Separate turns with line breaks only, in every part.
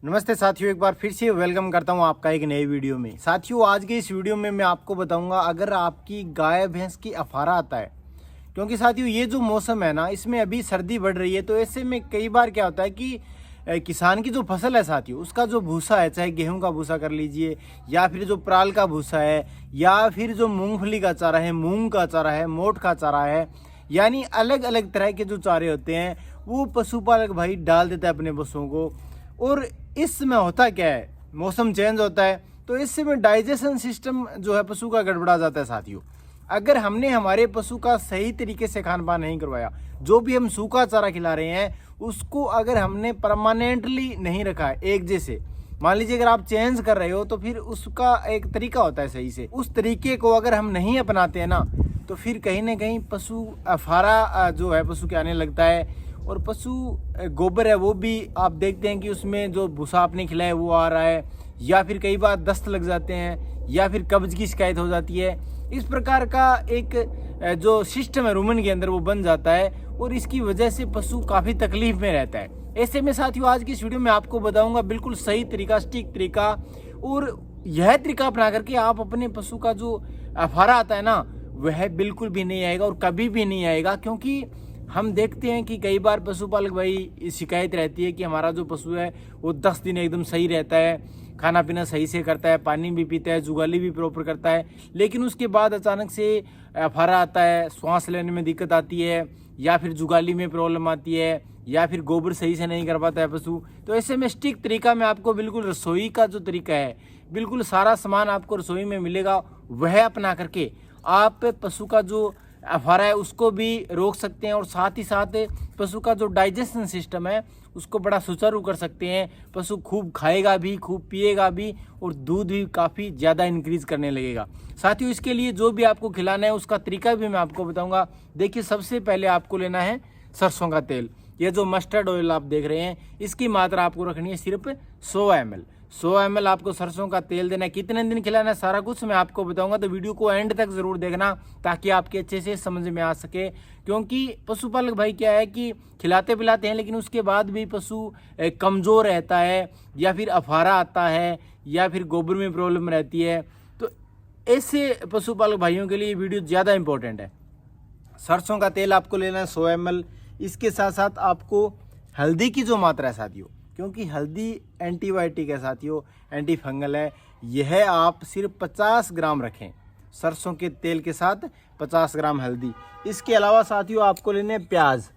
नमस्ते साथियों, एक बार फिर से वेलकम करता हूं आपका एक नई वीडियो में। साथियों, आज के इस वीडियो में मैं आपको बताऊंगा अगर आपकी गाय भैंस की अफारा आता है, क्योंकि साथियों ये जो मौसम है ना, इसमें अभी सर्दी बढ़ रही है। तो ऐसे में कई बार क्या होता है कि किसान की जो फसल है साथियों, उसका जो भूसा है, चाहे गेहूं का भूसा कर लीजिए या फिर जो पराल का भूसा है या फिर जो मूंगफली का चारा है, मूंग का चारा है, मोट का चारा है, यानी अलग अलग तरह के जो चारे होते हैं वो पशुपालक भाई डाल देता है अपने पशुओं को। और इस समय होता क्या है, मौसम चेंज होता है तो इस समय डाइजेशन सिस्टम जो है पशु का गड़बड़ा जाता है साथियों। अगर हमने हमारे पशु का सही तरीके से खान पान नहीं करवाया, जो भी हम सूखा चारा खिला रहे हैं उसको अगर हमने परमानेंटली नहीं रखा है एक जैसे, मान लीजिए अगर आप चेंज कर रहे हो तो फिर उसका एक तरीका होता है सही से, उस तरीके को अगर हम नहीं अपनाते हैं ना तो फिर कहीं ना कहीं पशु अफारा जो है पशु के आने लगता है। और पशु गोबर है वो भी आप देखते हैं कि उसमें जो भूसा आपने खिलाया वो आ रहा है, या फिर कई बार दस्त लग जाते हैं या फिर कब्ज की शिकायत हो जाती है। इस प्रकार का एक जो सिस्टम है रूमन के अंदर वो बन जाता है और इसकी वजह से पशु काफ़ी तकलीफ में रहता है। ऐसे में साथियों आज की इस वीडियो में आपको बताऊंगा बिल्कुल सही तरीका, सटीक तरीका, और यह तरीका अपना करके आप अपने पशु का जो अफारा आता है ना वह बिल्कुल भी नहीं आएगा और कभी भी नहीं आएगा। क्योंकि हम देखते हैं कि कई बार पशुपालक भाई शिकायत रहती है कि हमारा जो पशु है वो 10 दिन एकदम सही रहता है, खाना पीना सही से करता है, पानी भी पीता है, जुगाली भी प्रॉपर करता है, लेकिन उसके बाद अचानक से अफारा आता है, श्वास लेने में दिक्कत आती है या फिर जुगाली में प्रॉब्लम आती है या फिर गोबर सही से नहीं कर पाता है पशु। तो ऐसे में सटीक तरीका मैं आपको बिल्कुल रसोई का जो तरीका है, बिल्कुल सारा सामान आपको रसोई में मिलेगा, वह अपना करके आप पशु का जो अफारा है उसको भी रोक सकते हैं और साथ ही साथ पशु का जो डाइजेशन सिस्टम है उसको बड़ा सुचारू कर सकते हैं। पशु खूब खाएगा भी, खूब पिएगा भी और दूध भी काफ़ी ज़्यादा इंक्रीज करने लगेगा। साथियों इसके लिए जो भी आपको खिलाना है उसका तरीका भी मैं आपको बताऊंगा। देखिए, सबसे पहले आपको लेना है सरसों का तेल। ये जो मस्टर्ड ऑयल आप देख रहे हैं इसकी मात्रा आपको रखनी है सिर्फ 100 ml। 100 ml आपको सरसों का तेल देना है। कितने दिन खिलाना है सारा कुछ मैं आपको बताऊंगा, तो वीडियो को एंड तक जरूर देखना ताकि आपके अच्छे से समझ में आ सके। क्योंकि पशुपालक भाई क्या है कि खिलाते पिलाते हैं लेकिन उसके बाद भी पशु कमज़ोर रहता है या फिर अफारा आता है या फिर गोबर में प्रॉब्लम रहती है। तो ऐसे पशुपालक भाइयों के लिए वीडियो ज़्यादा इंपॉर्टेंट है। सरसों का तेल आपको लेना है 100 ml। इसके साथ साथ आपको हल्दी की जो मात्रा है साथियों, क्योंकि हल्दी एंटीबायोटिक है साथियों, एंटी फंगल है, यह आप सिर्फ 50 ग्राम रखें सरसों के तेल के साथ, 50 ग्राम हल्दी। इसके अलावा साथियों आपको लेने प्याज।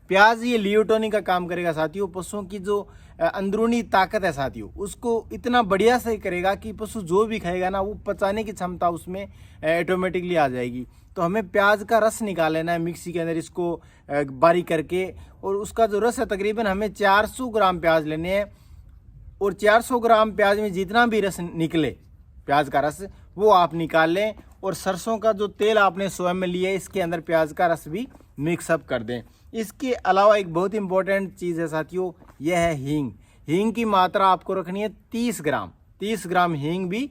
प्याज ये लियोटोनिक का काम करेगा साथियों। पशुओं की जो अंदरूनी ताकत है साथियों उसको इतना बढ़िया से करेगा कि पशु जो भी खाएगा ना वो पचाने की क्षमता उसमें ऑटोमेटिकली आ जाएगी। तो हमें प्याज का रस निकाल लेना है मिक्सी के अंदर, इसको बारीक करके, और उसका जो रस है तकरीबन हमें 400 ग्राम प्याज लेने हैं। और 400 ग्राम प्याज में जितना भी रस निकले, प्याज का रस, वो आप निकाल लें। और सरसों का जो तेल आपने 100 ml लिया है इसके अंदर प्याज का रस भी मिक्सअप कर दें। इसके अलावा एक बहुत इंपॉर्टेंट चीज़ है साथियों, यह है हींग। हींग की मात्रा आपको रखनी है 30 ग्राम। 30 ग्राम हींग भी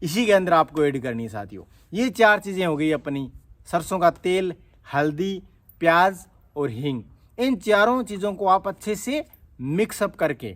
इसी के अंदर आपको ऐड करनी है साथियों। ये 4 चीज़ें हो गई अपनी, सरसों का तेल, हल्दी, प्याज और हींग। इन चारों चीज़ों को आप अच्छे से मिक्सअप करके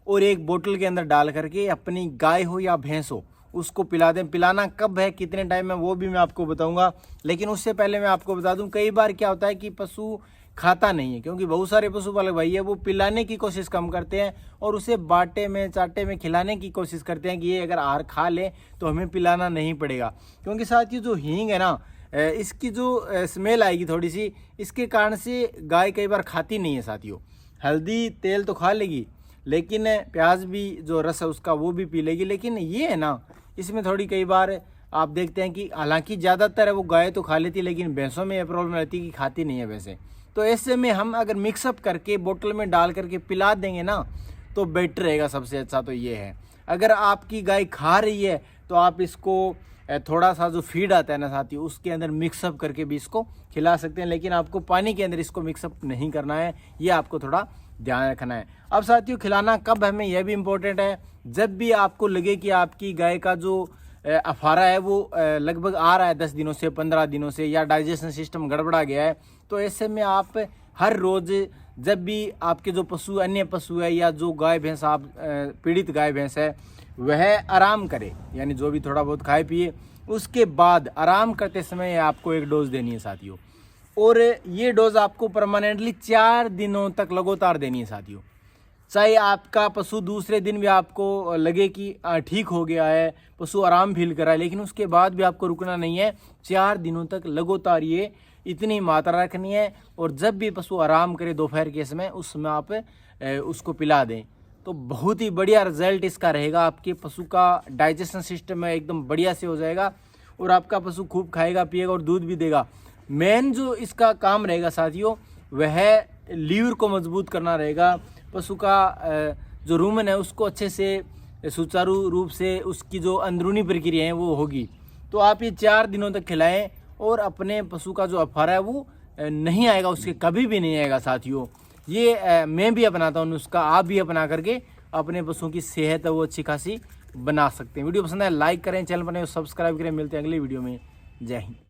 और एक बोतल के अंदर डाल करके अपनी गाय हो या भैंस हो उसको पिला दें। पिलाना कब है, कितने टाइम में, वो भी मैं आपको बताऊंगा। लेकिन उससे पहले मैं आपको बता दूं, कई बार क्या होता है कि पशु खाता नहीं है, क्योंकि बहुत सारे पशुपालक भाई है वो पिलाने की कोशिश कम करते हैं और उसे बाटे में चाटे में खिलाने की कोशिश करते हैं कि ये अगर आहार खा ले तो हमें पिलाना नहीं पड़ेगा। क्योंकि साथियों जो हींग है ना, इसकी जो स्मेल आएगी थोड़ी सी, इसके कारण से गाय कई बार खाती नहीं है साथियों। हल्दी तेल तो खा लेगी लेकिन प्याज भी जो रस है उसका वो भी पी लेगी, लेकिन ये है ना इसमें थोड़ी कई बार आप देखते हैं कि हालांकि ज़्यादातर है वो गाय तो खा लेती है लेकिन भैंसों में यह प्रॉब्लम रहती है कि खाती नहीं है भैंसें। तो ऐसे में हम अगर मिक्सअप करके बोतल में डाल करके पिला देंगे ना तो बेटर रहेगा। सबसे अच्छा तो ये है, अगर आपकी गाय खा रही है तो आप इसको थोड़ा सा जो फीड आता है ना साथियों उसके अंदर मिक्सअप करके भी इसको खिला सकते हैं, लेकिन आपको पानी के अंदर इसको मिक्सअप नहीं करना है, ये आपको थोड़ा ध्यान रखना है। अब साथियों खिलाना कब हमें, यह भी इम्पोर्टेंट है। जब भी आपको लगे कि आपकी गाय का जो अफारा है वो लगभग आ रहा है 10 दिनों से, 15 दिनों से, या डाइजेशन सिस्टम गड़बड़ा गया है, तो ऐसे में आप हर रोज़ जब भी आपके जो पशु अन्य पशु है या जो गाय भैंस आप पीड़ित गाय भैंस है वह आराम करे, यानी जो भी थोड़ा बहुत खाए पिए, उसके बाद आराम करते समय आपको एक डोज देनी है साथियों। और ये डोज आपको परमानेंटली 4 दिनों तक लगातार देनी है साथियों। चाहे आपका पशु दूसरे दिन भी आपको लगे कि ठीक हो गया है, पशु आराम फील कर रहा है, लेकिन उसके बाद भी आपको रुकना नहीं है। 4 दिनों तक लगातार ये इतनी मात्रा रखनी है। और जब भी पशु आराम करे दोपहर के समय, उस समय आप उसको पिला दें, तो बहुत ही बढ़िया रिजल्ट इसका रहेगा। आपके पशु का डाइजेशन सिस्टम है एकदम बढ़िया से हो जाएगा और आपका पशु खूब खाएगा पिएगा और दूध भी देगा। मेन जो इसका काम रहेगा साथियों वह लीवर को मजबूत करना रहेगा। पशु का जो रूमन है उसको अच्छे से सुचारू रूप से उसकी जो अंदरूनी प्रक्रिया है वो होगी। तो आप ये 4 दिनों तक खिलाएं और अपने पशु का जो अफारा है वो नहीं आएगा, उसके कभी भी नहीं आएगा साथियों। ये मैं भी अपनाता हूँ नुस्खा, आप भी अपना करके अपने पशुओं की सेहत है वो अच्छी खासी बना सकते हैं। वीडियो पसंद है लाइक करें, चैनल पर सब्सक्राइब करें। मिलते हैं अगली वीडियो में। जय हिंद।